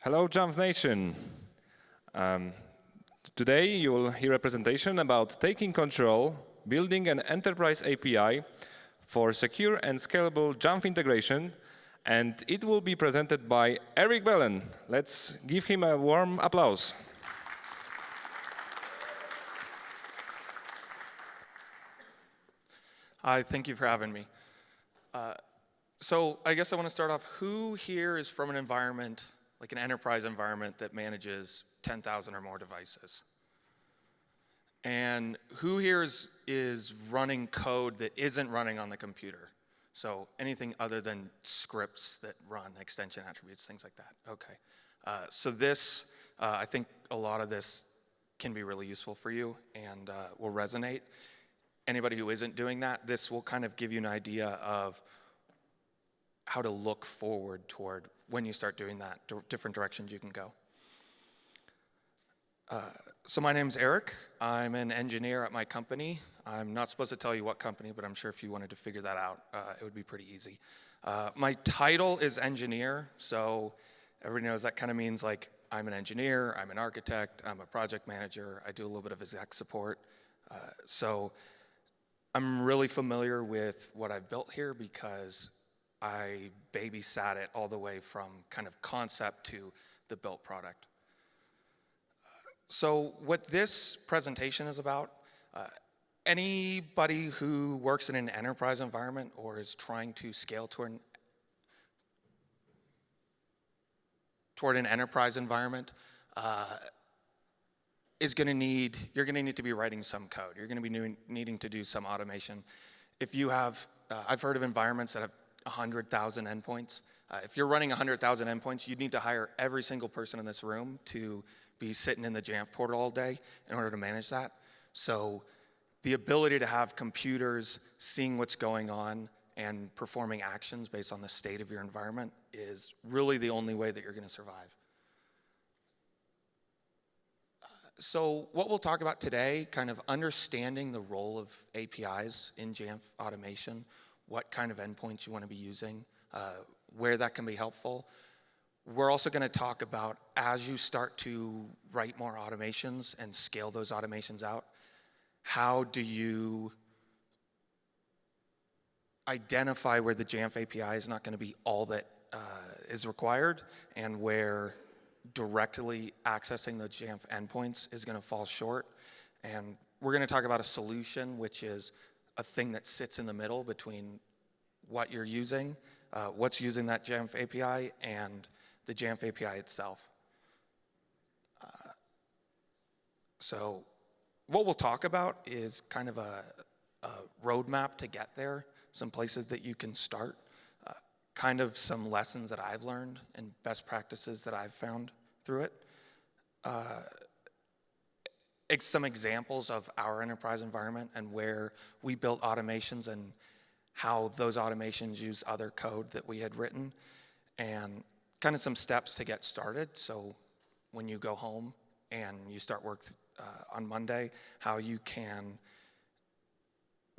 Hello, Jamf Nation. Today you will hear a presentation about taking control, building an enterprise API for secure and scalable Jamf integration, and it will be presented by Erik Balen. Let's give him a warm applause. Hi, thank you for having me. So I guess I want to start off, who here is from an environment, like an enterprise environment that manages 10,000 or more devices? And who here is running code that isn't running on the computer? So anything other than scripts that run, extension attributes, things like that. Okay. So this, I think a lot of this can be really useful for you and will resonate. Anybody who isn't doing that, this will kind of give you an idea of how to look forward toward when you start doing that, different directions you can go. So my name's Erik. I'm an engineer at my company. I'm not supposed to tell you what company, but I'm sure if you wanted to figure that out, it would be pretty easy. My title is engineer, so everybody knows that kind of means like I'm an engineer, I'm an architect, I'm a project manager, I do a little bit of exec support. So I'm really familiar with what I've built here because I babysat it all the way from kind of concept to the built product. So what this presentation is about, anybody who works in an enterprise environment or is trying to scale toward an enterprise environment you're going to need to be writing some code. You're going to be needing to do some automation. If you have, I've heard of environments that have 100,000 endpoints. If you're running 100,000 endpoints, you'd need to hire every single person in this room to be sitting in the Jamf portal all day in order to manage that. So the ability to have computers seeing what's going on and performing actions based on the state of your environment is really the only way that you're going to survive. So what we'll talk about today, kind of understanding the role of APIs in Jamf automation, what kind of endpoints you want to be using, where that can be helpful. We're also going to talk about as you start to write more automations and scale those automations out, how do you identify where the Jamf API is not going to be all that is required and where directly accessing the Jamf endpoints is going to fall short. And we're going to talk about a solution, which is a thing that sits in the middle between what you're using, what's using that Jamf API, and the Jamf API itself. So what we'll talk about is kind of a roadmap to get there, some places that you can start, kind of some lessons that I've learned and best practices that I've found through it. Some examples of our enterprise environment and where we built automations and how those automations use other code that we had written, and kind of some steps to get started. So when you go home and you start work on Monday, how you can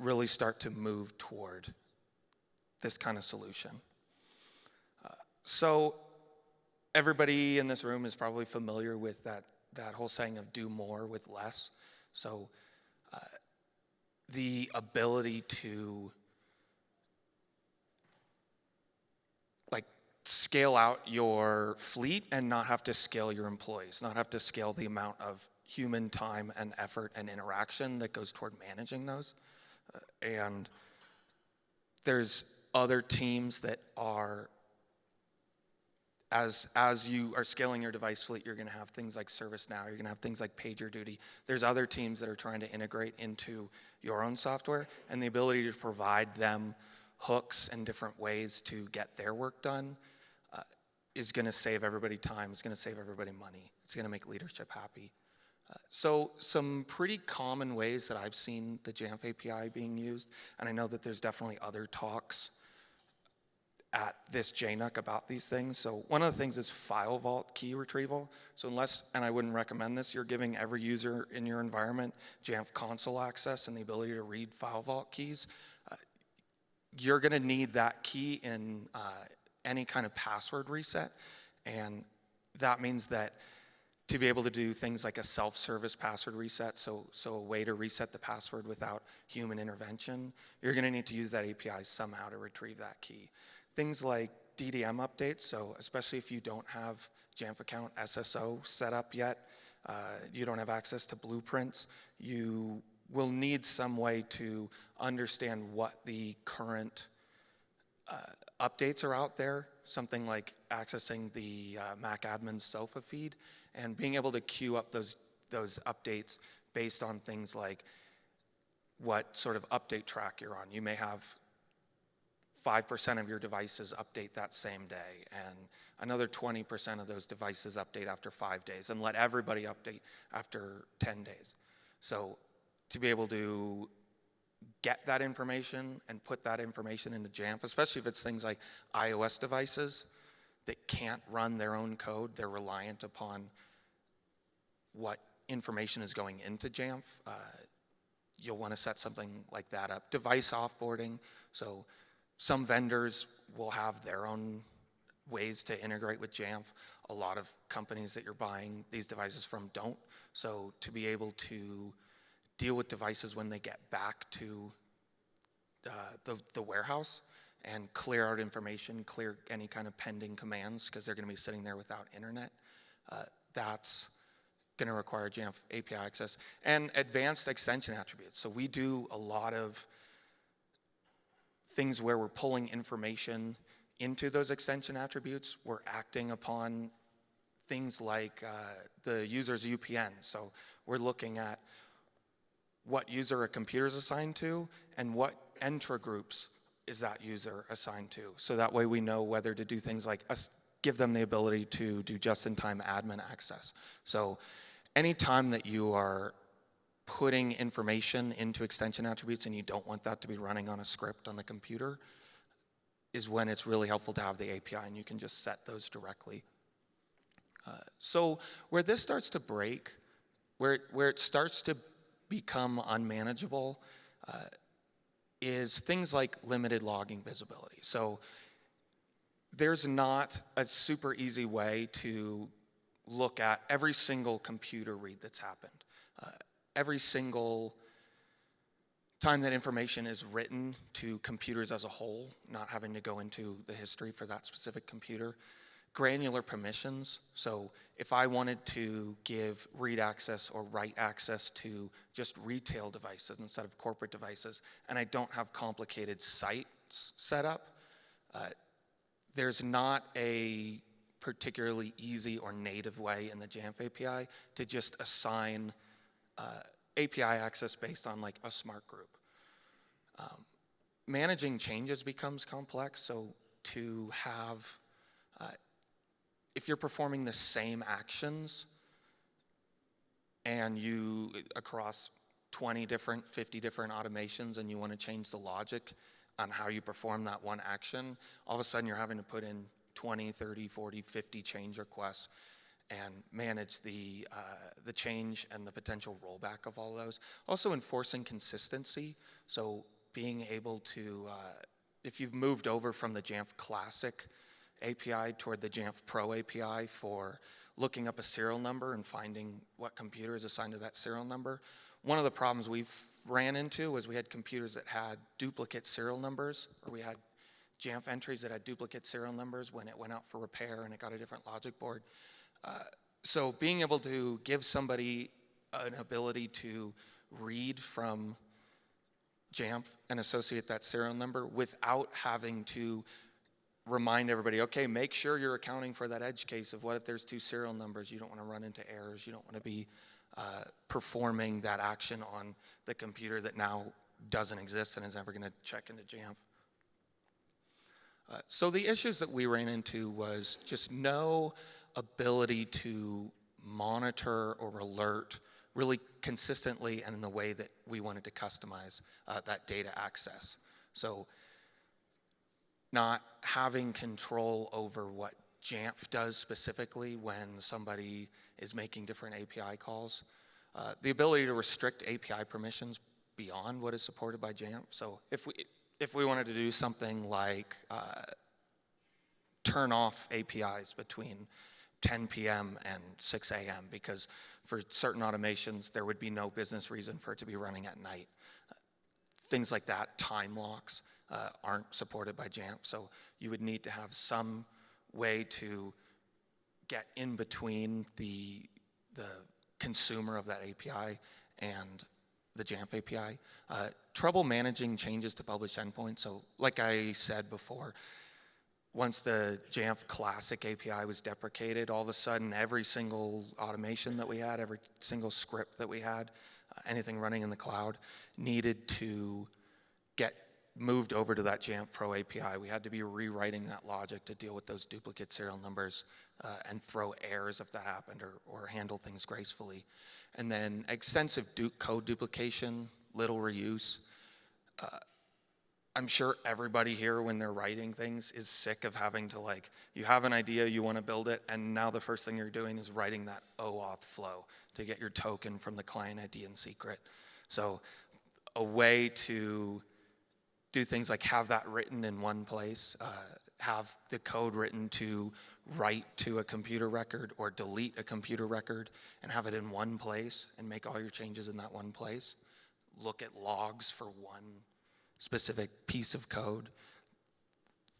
really start to move toward this kind of solution. So everybody in this room is probably familiar with that whole saying of do more with less. So the ability to scale out your fleet and not have to scale your employees, not have to scale the amount of human time and effort and interaction that goes toward managing those. And there's other teams that are, as you are scaling your device fleet, you're going to have things like ServiceNow, you're going to have things like PagerDuty. There's other teams that are trying to integrate into your own software, and the ability to provide them hooks and different ways to get their work done is going to save everybody time, it's going to save everybody money, it's going to make leadership happy. So some pretty common ways that I've seen the Jamf API being used, and I know that there's definitely other talks at this JNUC about these things. So one of the things is FileVault key retrieval. So and I wouldn't recommend this, you're giving every user in your environment Jamf console access and the ability to read FileVault keys. You're going to need that key in any kind of password reset, and that means that to be able to do things like a self-service password reset, so a way to reset the password without human intervention, you're going to need to use that API somehow to retrieve that key. Things like DDM updates, so especially if you don't have Jamf account SSO set up yet, you don't have access to blueprints, you will need some way to understand what the current updates are out there, something like accessing the Mac admin SOFA feed, and being able to queue up those updates based on things like what sort of update track you're on. You may have 5% of your devices update that same day, and another 20% of those devices update after 5 days, and let everybody update after 10 days. So to be able to get that information and put that information into Jamf, especially if it's things like iOS devices that can't run their own code, they're reliant upon what information is going into Jamf. You'll want to set something like that up. Device offboarding, so some vendors will have their own ways to integrate with Jamf. A lot of companies that you're buying these devices from don't. So to be able to deal with devices when they get back to the warehouse and clear out information, clear any kind of pending commands, because they're going to be sitting there without internet, that's going to require Jamf API access. And advanced extension attributes. So we do a lot of things where we're pulling information into those extension attributes. We're acting upon things like the user's UPN. So we're looking at what user a computer is assigned to and what entra groups is that user assigned to. So that way we know whether to do things like give them the ability to do just-in-time admin access. So anytime that you are putting information into extension attributes and you don't want that to be running on a script on the computer is when it's really helpful to have the API, and you can just set those directly. So where this starts to break, where it starts to become unmanageable, is things like limited logging visibility. So there's not a super easy way to look at every single computer read that's happened. Every single time that information is written to computers as a whole, not having to go into the history for that specific computer. Granular permissions, so if I wanted to give read access or write access to just retail devices instead of corporate devices, and I don't have complicated sites set up, there's not a particularly easy or native way in the Jamf API to just assign API access based on like a smart group. Managing changes becomes complex, so to have, if you're performing the same actions and you, across 20 different, 50 different automations, and you want to change the logic on how you perform that one action, all of a sudden you're having to put in 20, 30, 40, 50 change requests and manage the change and the potential rollback of all those. Also enforcing consistency, so being able to, if you've moved over from the Jamf Classic API toward the Jamf Pro API for looking up a serial number and finding what computer is assigned to that serial number, one of the problems we've ran into was we had computers that had duplicate serial numbers, or we had Jamf entries that had duplicate serial numbers when it went out for repair and it got a different logic board. So being able to give somebody an ability to read from Jamf and associate that serial number without having to remind everybody, okay, make sure you're accounting for that edge case of what if there's two serial numbers, you don't want to run into errors, you don't want to be performing that action on the computer that now doesn't exist and is never going to check into Jamf. So the issues that we ran into was just no ability to monitor or alert really consistently and in the way that we wanted to customize that data access. So not having control over what Jamf does specifically when somebody is making different API calls. The ability to restrict API permissions beyond what is supported by Jamf. So if we wanted to do something like turn off APIs between 10 p.m. and 6 a.m. because for certain automations, there would be no business reason for it to be running at night. Things like that, time locks, aren't supported by Jamf, so you would need to have some way to get in between the consumer of that API and the Jamf API. Trouble managing changes to published endpoints. So like I said before, once the Jamf Classic API was deprecated, all of a sudden every single automation that we had, every single script that we had, anything running in the cloud needed to get moved over to that Jamf Pro API. We had to be rewriting that logic to deal with those duplicate serial numbers and throw errors if that happened or handle things gracefully. And then extensive code duplication, little reuse. I'm sure everybody here when they're writing things is sick of having to you have an idea, you want to build it, and now the first thing you're doing is writing that OAuth flow to get your token from the client ID and secret. So a way to do things like have that written in one place, have the code written to write to a computer record or delete a computer record and have it in one place and make all your changes in that one place. Look at logs for one specific piece of code.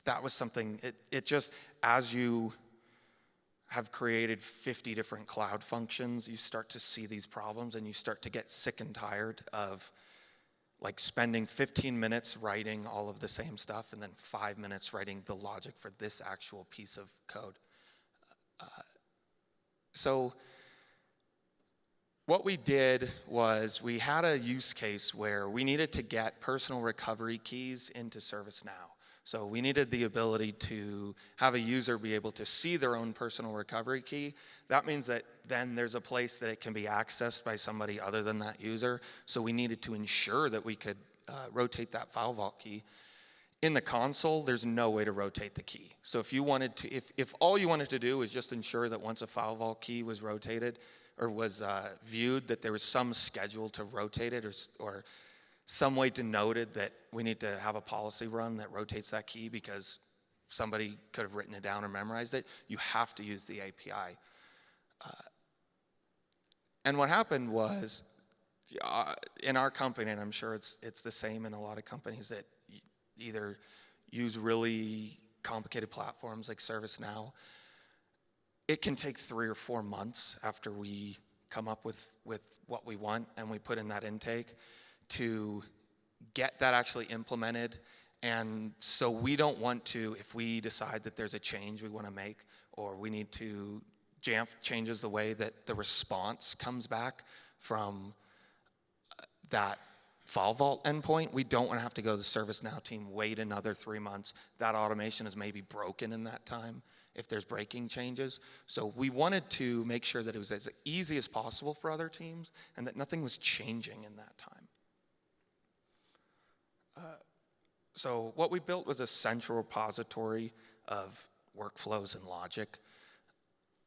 That was something, it just, as you have created 50 different cloud functions, you start to see these problems and you start to get sick and tired of spending 15 minutes writing all of the same stuff and then 5 minutes writing the logic for this actual piece of code. So what we did was we had a use case where we needed to get personal recovery keys into ServiceNow. So we needed the ability to have a user be able to see their own personal recovery key. That means that then there's a place that it can be accessed by somebody other than that user. So we needed to ensure that we could rotate that FileVault key. In the console, there's no way to rotate the key. So if you wanted to, if all you wanted to do was just ensure that once a FileVault key was rotated or was viewed, that there was some schedule to rotate it or some way denoted that we need to have a policy run that rotates that key because somebody could have written it down or memorized it, you have to use the API. And what happened was, in our company, and I'm sure it's the same in a lot of companies that either use really complicated platforms like ServiceNow, it can take 3 or 4 months after we come up with what we want and we put in that intake to get that actually implemented. And so we don't want to, if we decide that there's a change we want to make or we need to, Jamf changes the way that the response comes back from that FileVault endpoint, we don't want to have to go to the ServiceNow team, wait another 3 months. That automation is maybe broken in that time if there's breaking changes. So we wanted to make sure that it was as easy as possible for other teams and that nothing was changing in that time. So what we built was a central repository of workflows and logic,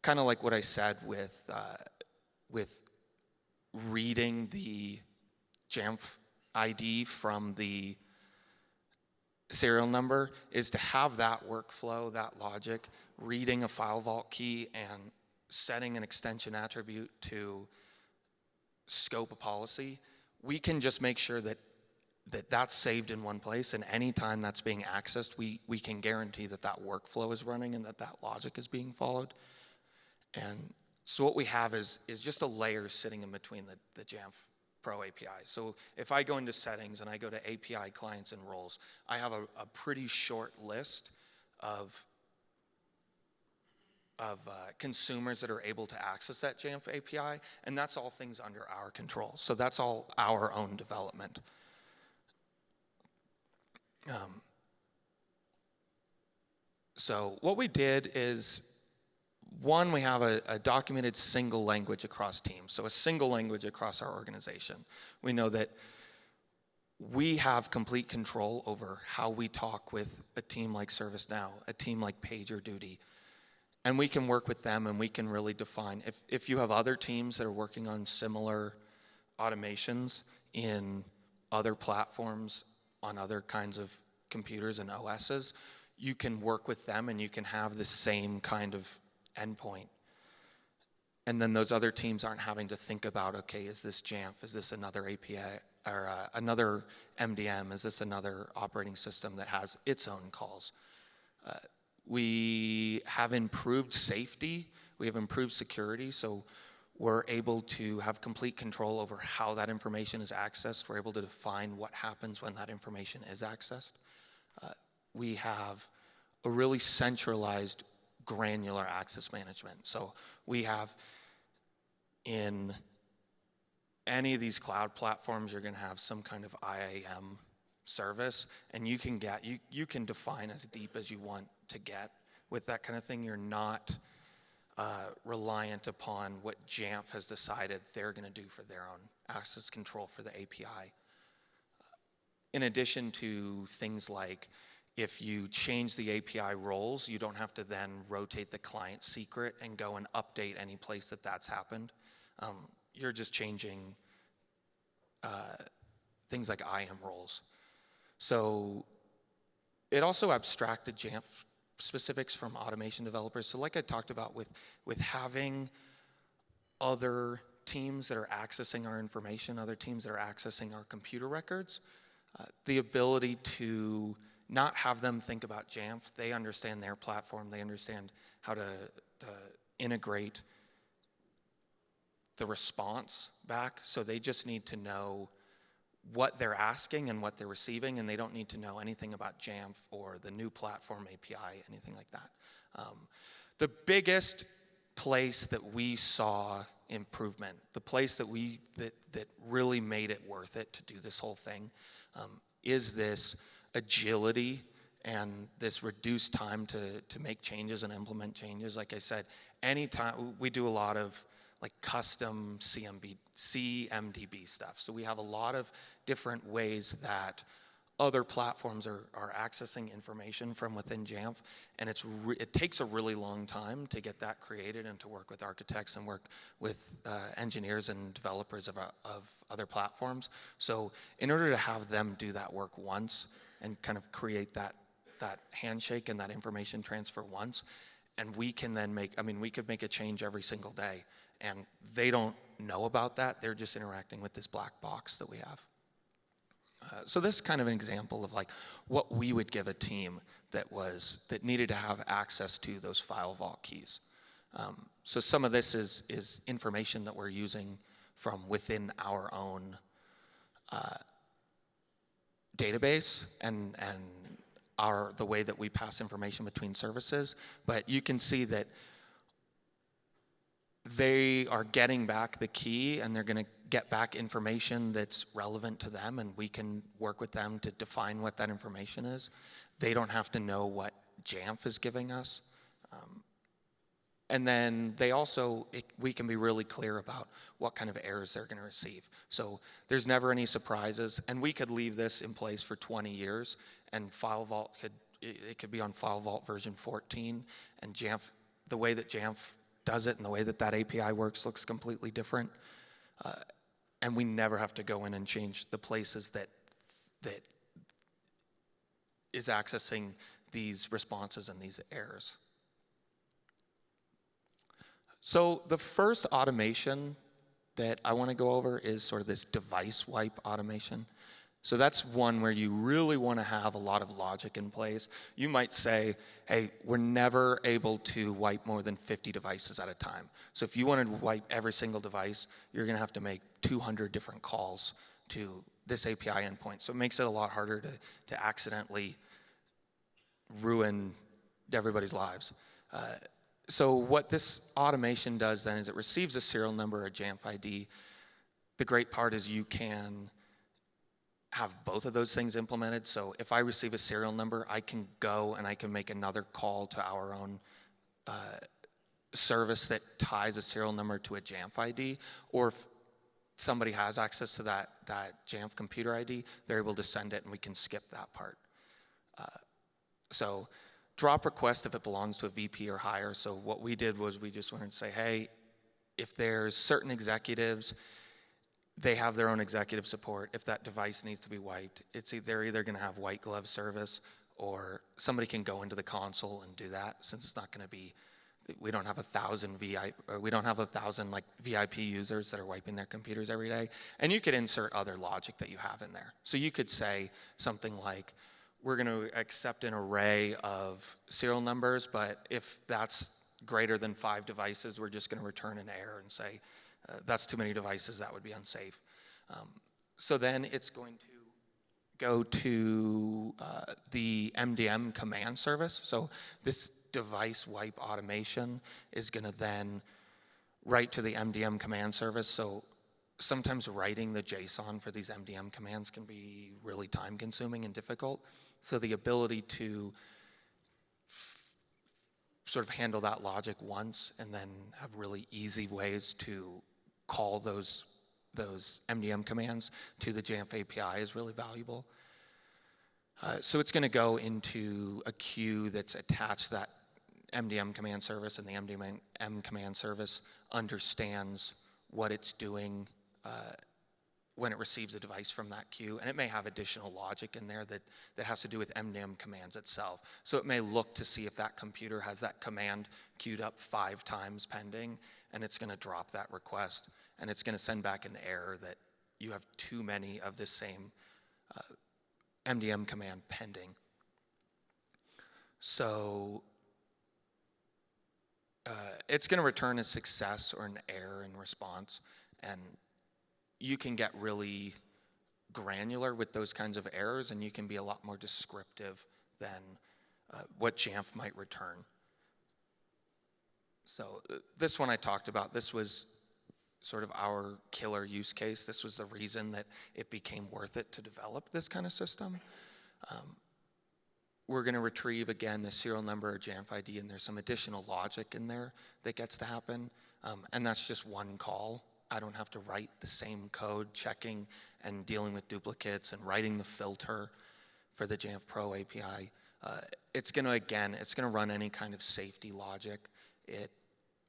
kind of like what I said with reading the Jamf ID from the serial number is to have that workflow, that logic, reading a FileVault key and setting an extension attribute to scope a policy. We can just make sure that that's saved in one place, and anytime that's being accessed, we can guarantee that that workflow is running and that logic is being followed. And so what we have is just a layer sitting in between the Jamf Pro API. So if I go into settings and I go to API clients and roles, I have a pretty short list of consumers that are able to access that Jamf API, and that's all things under our control. So that's all our own development. So what we did is, one, we have a documented single language across teams, so a single language across our organization. We know that we have complete control over how we talk with a team like ServiceNow, a team like PagerDuty, and we can work with them and we can really define, if you have other teams that are working on similar automations in other platforms, on other kinds of computers and OSs, you can work with them and you can have the same kind of endpoint And then those other teams aren't having to think about, okay, is this Jamf? Is this another API or another MDM? Is this another operating system that has its own calls? We have improved safety. We have improved security. So we're able to have complete control over how that information is accessed. We're able to define what happens when that information is accessed. We have a really centralized granular access management. So we have, in any of these cloud platforms, you're going to have some kind of IAM service, and you can define as deep as you want to get with that kind of thing. You're not reliant upon what Jamf has decided they're going to do for their own access control for the API. In addition to things like, if you change the API roles, you don't have to then rotate the client secret and go and update any place that that's happened. You're just changing things like IAM roles. So it also abstracted Jamf specifics from automation developers. So like I talked about with having other teams that are accessing our information, other teams that are accessing our computer records, the ability to not have them think about Jamf. They understand their platform. They understand how to integrate the response back. So they just need to know what they're asking and what they're receiving, and they don't need to know anything about Jamf or the new platform API, anything like that. The biggest place that we saw improvement, the place that that really made it worth it to do this whole thing, is this agility and this reduced time to make changes and implement changes. Like I said, anytime we do a lot of like custom CMDB stuff. So we have a lot of different ways that other platforms are accessing information from within Jamf, and it takes a really long time to get that created and to work with architects and work with engineers and developers of other platforms. So in order to have them do that work once and kind of create that handshake and that information transfer once, and we can then we could make a change every single day, and they don't know about that. They're just interacting with this black box that we have. So this is kind of an example of like what we would give a team that needed to have access to those FileVault keys. So some of this is information that we're using from within our own database and the way that we pass information between services. But you can see that they are getting back the key, and they're going to get back information that's relevant to them, and we can work with them to define what that information is. They don't have to know what Jamf is giving us. And then we can be really clear about what kind of errors they're going to receive. So there's never any surprises, and we could leave this in place for 20 years, and FileVault it could be on FileVault version 14, and Jamf, the way that Jamf does it and the way that API works looks completely different. And we never have to go in and change the places that is accessing these responses and these errors. So the first automation that I want to go over is sort of this device wipe automation. So that's one where you really want to have a lot of logic in place. You might say, hey, we're never able to wipe more than 50 devices at a time. So if you wanted to wipe every single device, you're going to have to make 200 different calls to this API endpoint. So it makes it a lot harder to accidentally ruin everybody's lives. So what this automation does then is it receives a serial number, a Jamf ID. The great part is you can have both of those things implemented. So if I receive a serial number, I can go and I can make another call to our own service that ties a serial number to a Jamf ID. Or if somebody has access to that Jamf computer ID, they're able to send it and we can skip that part. So drop request if it belongs to a VP or higher. So what we did was we just wanted to say, hey, if there's certain executives, they have their own executive support. If that device needs to be wiped, they're either going to have white glove service, or somebody can go into the console and do that, since it's not going to be, we don't have 1,000 we don't have 1,000 like VIP users that are wiping their computers every day. And you could insert other logic that you have in there. So you could say something like, we're going to accept an array of serial numbers, but if that's greater than 5 devices, we're just going to return an error and say, that's too many devices, that would be unsafe. So then it's going to go to the MDM command service. So this device wipe automation is going to then write to the MDM command service. So sometimes writing the JSON for these MDM commands can be really time consuming and difficult. So the ability to sort of handle that logic once and then have really easy ways to call those MDM commands to the Jamf API is really valuable. So it's going to go into a queue that's attached to that MDM command service, and the MDM command service understands what it's doing when it receives a device from that queue. And it may have additional logic in there that has to do with MDM commands itself. So it may look to see if that computer has that command queued up 5 times pending, and it's going to drop that request. And it's going to send back an error that you have too many of this same MDM command pending. So it's going to return a success or an error in response. And you can get really granular with those kinds of errors, and you can be a lot more descriptive than what Jamf might return. So this one I talked about, this was sort of our killer use case. This was the reason that it became worth it to develop this kind of system. We're going to retrieve, again, the serial number or Jamf ID, and there's some additional logic in there that gets to happen. And that's just one call. I don't have to write the same code, checking and dealing with duplicates and writing the filter for the Jamf Pro API. It's going to, again, it's going to run any kind of safety logic. It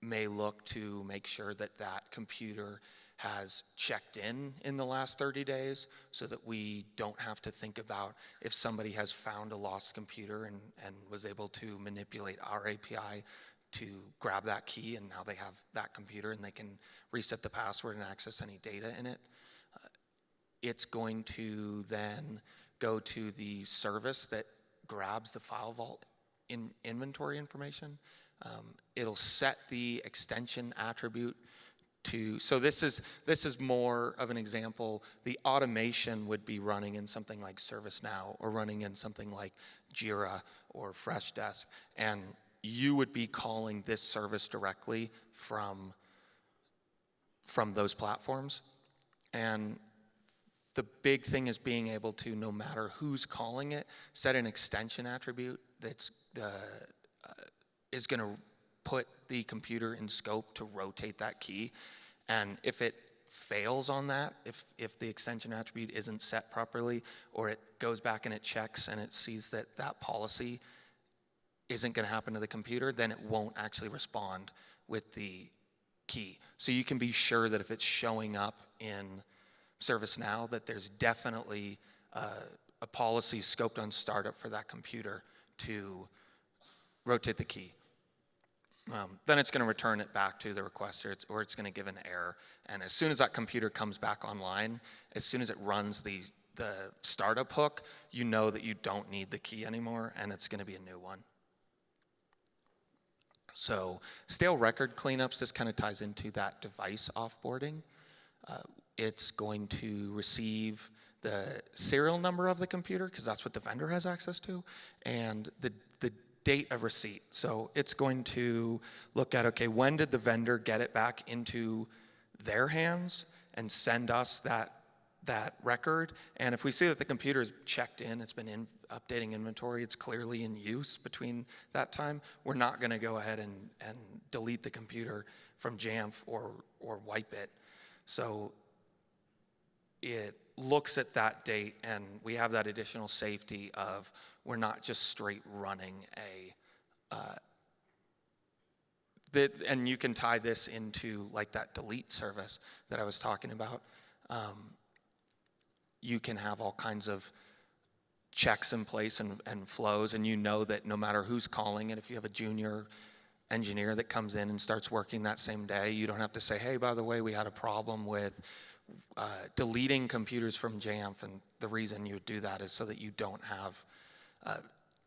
may look to make sure that that computer has checked in the last 30 days so that we don't have to think about if somebody has found a lost computer and was able to manipulate our API to grab that key, and now they have that computer and they can reset the password and access any data in it. It's going to then go to the service that grabs the FileVault inventory information. It'll set the extension attribute to, so this is more of an example. The automation would be running in something like ServiceNow or running in something like Jira or Freshdesk, and you would be calling this service directly from those platforms. And the big thing is being able to, no matter who's calling it, set an extension attribute that's is going to put the computer in scope to rotate that key. And if it fails on that, if the extension attribute isn't set properly, or it goes back and it checks and it sees that that policy isn't going to happen to the computer, then it won't actually respond with the key. So you can be sure that if it's showing up in ServiceNow, that there's definitely a policy scoped on startup for that computer to rotate the key. Then it's going to return it back to the requester, or it's going to give an error. And as soon as that computer comes back online, as soon as it runs the startup hook, you know that you don't need the key anymore, and it's going to be a new one. So stale record cleanups, this kind of ties into that device offboarding. It's going to receive the serial number of the computer, because that's what the vendor has access to, and the date of receipt. So it's going to look at, okay, when did the vendor get it back into their hands and send us that record? And if we see that the computer is checked in, it's been updating inventory, it's clearly in use between that time, we're not going to go ahead and delete the computer from Jamf or wipe it. So it looks at that date, and we have that additional safety of we're not just straight running and you can tie this into like that delete service that I was talking about. You can have all kinds of checks in place and flows, and you know that no matter who's calling it, if you have a junior engineer that comes in and starts working that same day. You don't have to say, hey, by the way, we had a problem with deleting computers from Jamf, and the reason you would do that is so that you don't have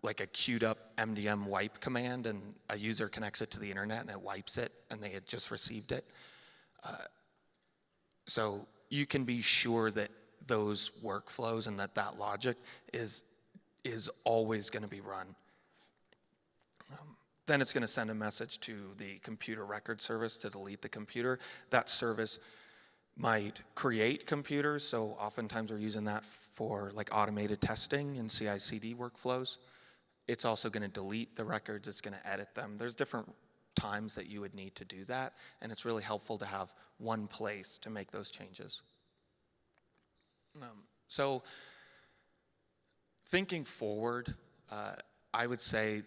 like a queued up MDM wipe command and a user connects it to the internet and it wipes it and they had just received it. So you can be sure that those workflows and that logic is always going to be run. Then it's going to send a message to the computer record service to delete the computer. That service might create computers, so oftentimes we're using that for like automated testing and CI/CD workflows. It's also going to delete the records, it's going to edit them. There's different times that you would need to do that, and it's really helpful to have one place to make those changes. So thinking forward, I would say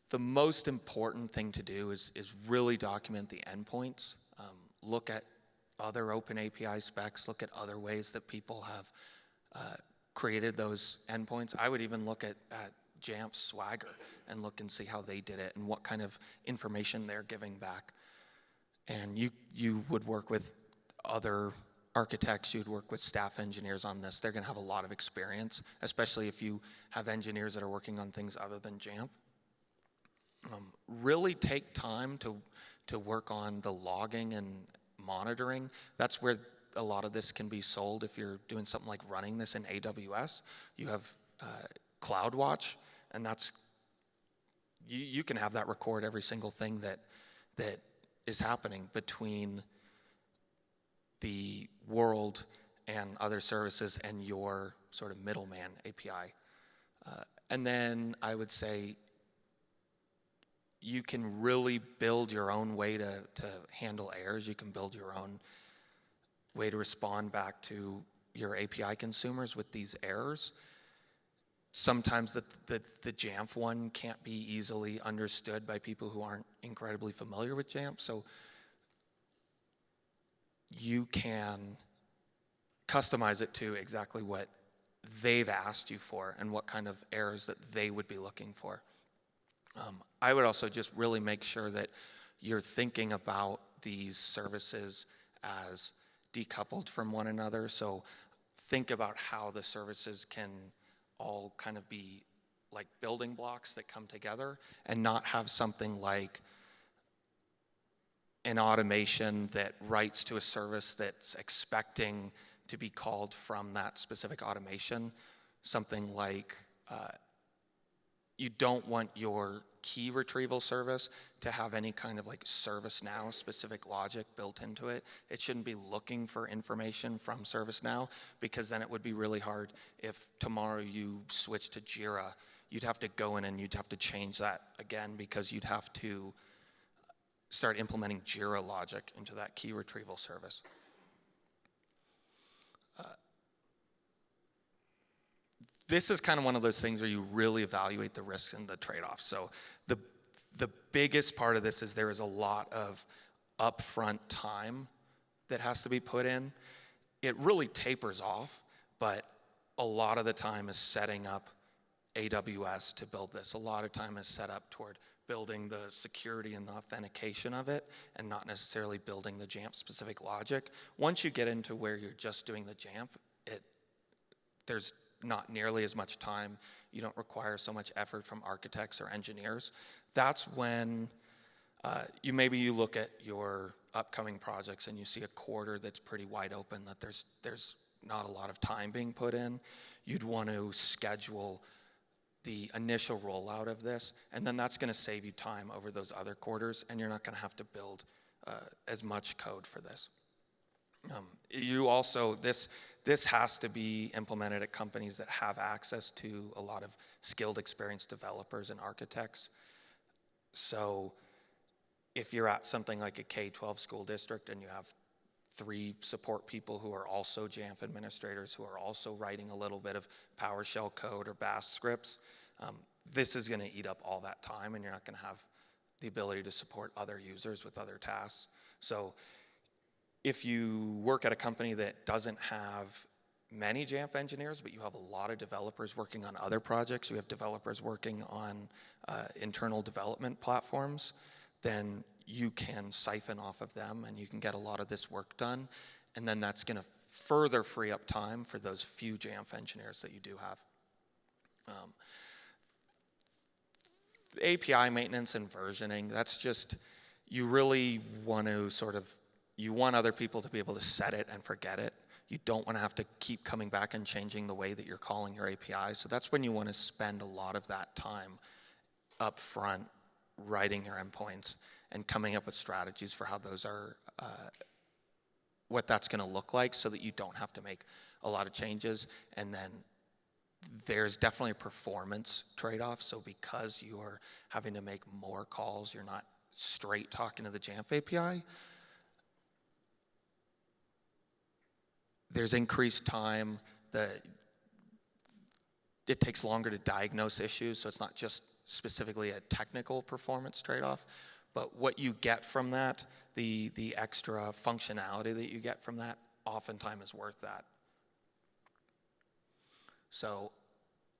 the most important thing to do is really document the endpoints. Look at other OpenAPI specs, look at other ways that people have created those endpoints. I would even look at Jamf's Swagger and look and see how they did it and what kind of information they're giving back. And you would work with other architects, you'd work with staff engineers on this. They're going to have a lot of experience, especially if you have engineers that are working on things other than Jamf. Really take time to work on the logging and monitoring. That's where a lot of this can be sold. If you're doing something like running this in AWS, you have CloudWatch, and that's you can have that record every single thing that is happening between the world and other services and your sort of middleman API. And then I would say you can really build your own way to handle errors. You can build your own way to respond back to your API consumers with these errors. Sometimes the Jamf one can't be easily understood by people who aren't incredibly familiar with Jamf, so you can customize it to exactly what they've asked you for and what kind of errors that they would be looking for. I would also just really make sure that you're thinking about these services as decoupled from one another. So think about how the services can all kind of be like building blocks that come together and not have something like an automation that writes to a service that's expecting to be called from that specific automation. Something like you don't want your key retrieval service to have any kind of like ServiceNow specific logic built into it. It shouldn't be looking for information from ServiceNow, because then it would be really hard if tomorrow you switch to Jira. You'd have to go in and you'd have to change that again, because you'd have to start implementing Jira logic into that key retrieval service. This is kind of one of those things where you really evaluate the risks and the trade-offs. So the biggest part of this is there is a lot of upfront time that has to be put in. It really tapers off, but a lot of the time is setting up AWS to build this. A lot of time is set up toward building the security and the authentication of it, and not necessarily building the Jamf specific logic. Once you get into where you're just doing the Jamf, there's not nearly as much time. You don't require so much effort from architects or engineers. That's when you look at your upcoming projects and you see a quarter that's pretty wide open, that there's not a lot of time being put in. You'd want to schedule the initial rollout of this, and then that's going to save you time over those other quarters, and you're not going to have to build as much code for this. This has to be implemented at companies that have access to a lot of skilled, experienced developers and architects. So if you're at something like a K-12 school district and you have 3 support people who are also Jamf administrators, who are also writing a little bit of PowerShell code or Bash scripts, this is going to eat up all that time, and you're not going to have the ability to support other users with other tasks. So if you work at a company that doesn't have many Jamf engineers, but you have a lot of developers working on other projects, you have developers working on internal development platforms, then you can siphon off of them and you can get a lot of this work done. And then that's going to further free up time for those few Jamf engineers that you do have. API maintenance and versioning, that's just, you really want to you want other people to be able to set it and forget it. You don't want to have to keep coming back and changing the way that you're calling your API. So that's when you want to spend a lot of that time up front writing your endpoints and coming up with strategies for how those are, what that's going to look like so that you don't have to make a lot of changes. And then there's definitely a performance trade-off. So because you're having to make more calls, you're not straight talking to the Jamf API, there's increased time. It takes longer to diagnose issues, so it's not just specifically a technical performance trade-off, but what you get from that, the extra functionality that you get from that, oftentimes is worth that. So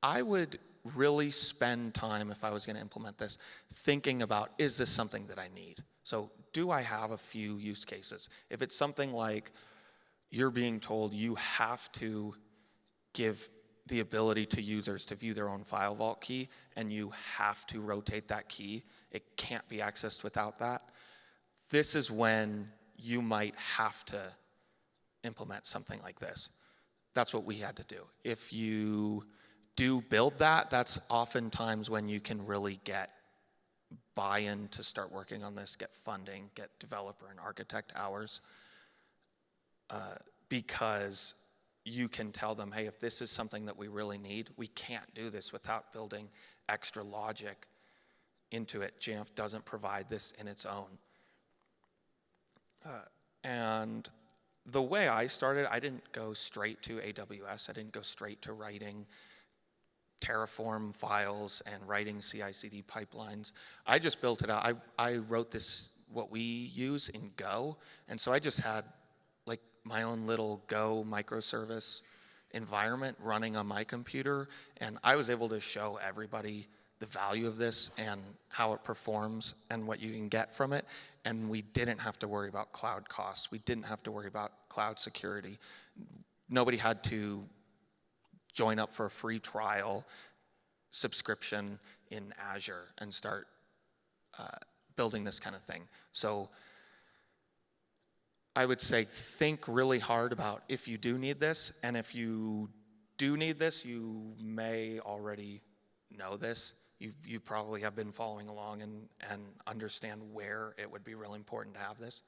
I would really spend time, if I was going to implement this, thinking about, is this something that I need? So do I have a few use cases? If it's something like you're being told you have to give the ability to users to view their own FileVault key, and you have to rotate that key, it can't be accessed without that, this is when you might have to implement something like this. That's what we had to do. If you do build that, that's oftentimes when you can really get buy-in to start working on this, get funding, get developer and architect hours, because you can tell them, hey, if this is something that we really need, we can't do this without building extra logic into it. Jamf doesn't provide this in its own. And the way I started, I didn't go straight to AWS. I didn't go straight to writing Terraform files and writing CI/CD pipelines. I just built it out. I wrote this, what we use in Go, and so I just had like my own little Go microservice environment running on my computer, and I was able to show everybody the value of this and how it performs and what you can get from it, and we didn't have to worry about cloud costs. We didn't have to worry about cloud security. Nobody had to join up for a free trial subscription in Azure and start building this kind of thing. So I would say think really hard about if you do need this, and if you do need this, you may already know this. You probably have been following along and understand where it would be really important to have this.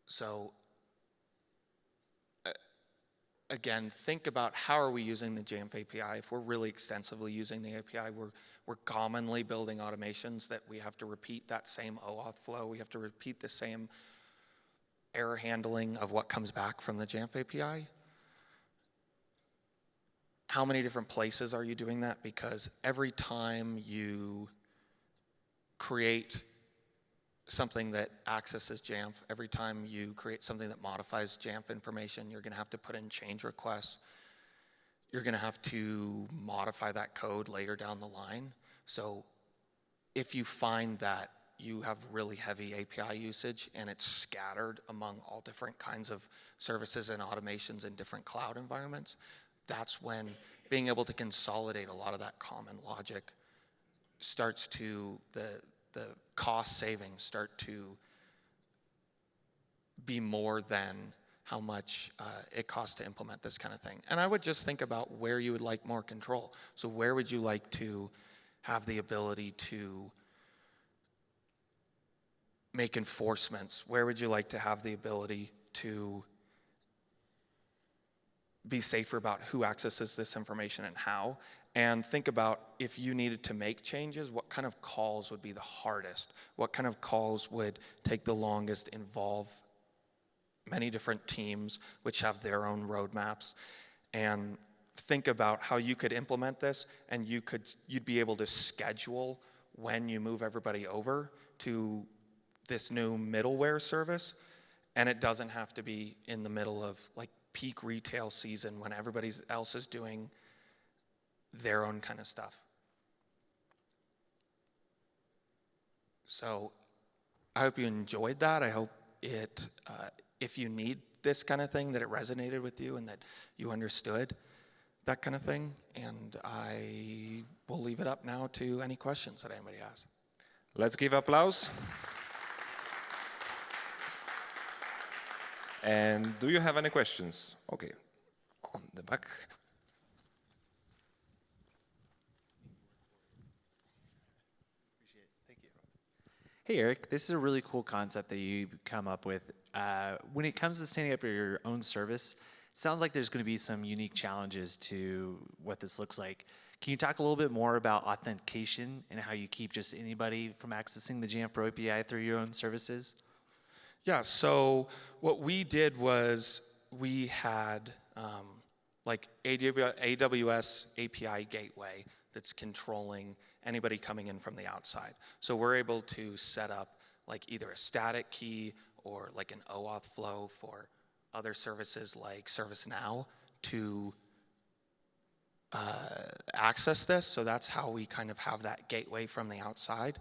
So again, think about how are we using the Jamf API. If we're really extensively using the API, we're commonly building automations that we have to repeat that same OAuth flow. We have to repeat the same error handling of what comes back from the Jamf API. How many different places are you doing that? Because every time you create something that accesses Jamf, every time you create something that modifies Jamf information, you're going to have to put in change requests. You're going to have to modify that code later down the line. So if you find that you have really heavy API usage and it's scattered among all different kinds of services and automations in different cloud environments, that's when being able to consolidate a lot of that common logic starts to, the cost savings start to be more than how much it costs to implement this kind of thing. And I would just think about where you would like more control. So where would you like to have the ability to make enforcements? Where would you like to have the ability to be safer about who accesses this information and how? And think about if you needed to make changes, what kind of calls would be the hardest? What kind of calls would take the longest, involve many different teams which have their own roadmaps? And think about how you could implement this, and you'd be able to schedule when you move everybody over to this new middleware service. And it doesn't have to be in the middle of like peak retail season when everybody else is doing their own kind of stuff. So I hope you enjoyed that. I hope it, if you need this kind of thing, that it resonated with you and that you understood that kind of thing. And I will leave it up now to any questions that anybody has. Let's give applause. And do you have any questions? Okay, on the back. Hey, Erik, this is a really cool concept that you come up with. When it comes to standing up your own service, it sounds like there's going to be some unique challenges to what this looks like. Can you talk a little bit more about authentication and how you keep just anybody from accessing the Jamf Pro API through your own services? Yeah, so what we did was we had like AWS API gateway that's controlling anybody coming in from the outside. So we're able to set up like either a static key or like an OAuth flow for other services like ServiceNow to access this. So that's how we kind of have that gateway from the outside.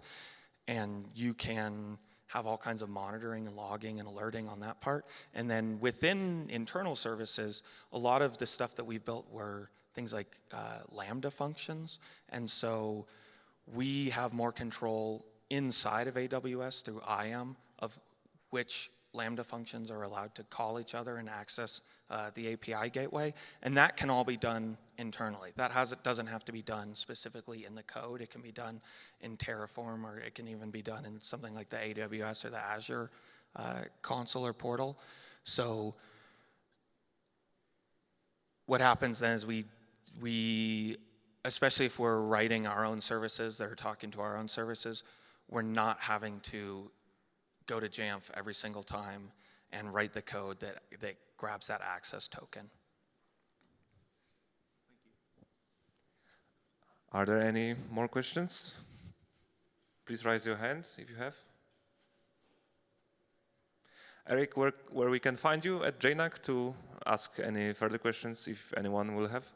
And you can have all kinds of monitoring and logging and alerting on that part. And then within internal services, a lot of the stuff that we built were things like Lambda functions. And so we have more control inside of AWS through IAM of which Lambda functions are allowed to call each other and access the API gateway. And that can all be done internally. That doesn't have to be done specifically in the code. It can be done in Terraform, or it can even be done in something like the AWS or the Azure console or portal. So what happens then is we, especially if we're writing our own services that are talking to our own services, we're not having to go to Jamf every single time and write the code that grabs that access token. Are there any more questions? Please raise your hands if you have. Erik, where we can find you at JNUC to ask any further questions if anyone will have?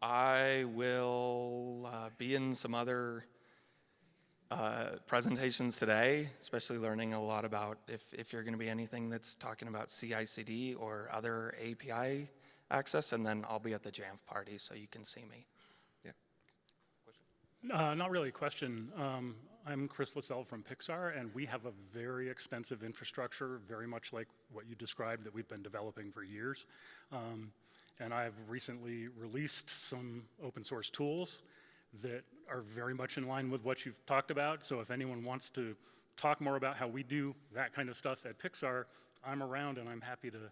I will be in some other presentations today, especially learning a lot about if you're going to be anything that's talking about CI/CD or other API access, and then I'll be at the Jamf party so you can see me. Yeah. Not really a question. I'm Chris Lascelles from Pixar, and we have a very extensive infrastructure, very much like what you described, that we've been developing for years. And I've recently released some open source tools that are very much in line with what you've talked about. So if anyone wants to talk more about how we do that kind of stuff at Pixar, I'm around and I'm happy to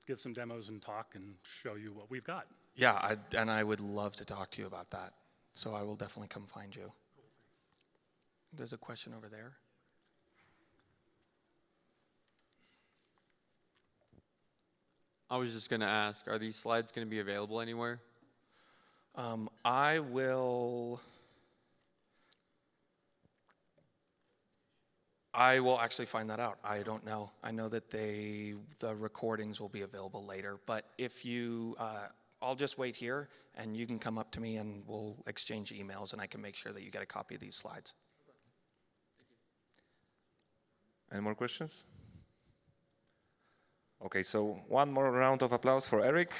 give some demos and talk and show you what we've got. Yeah, and I would love to talk to you about that. So I will definitely come find you. There's a question over there. I was just going to ask, are these slides going to be available anywhere? I will actually find that out. I don't know. I know that the recordings will be available later. But if you, I'll just wait here, and you can come up to me, and we'll exchange emails, and I can make sure that you get a copy of these slides. Any more questions? Okay, so one more round of applause for Erik.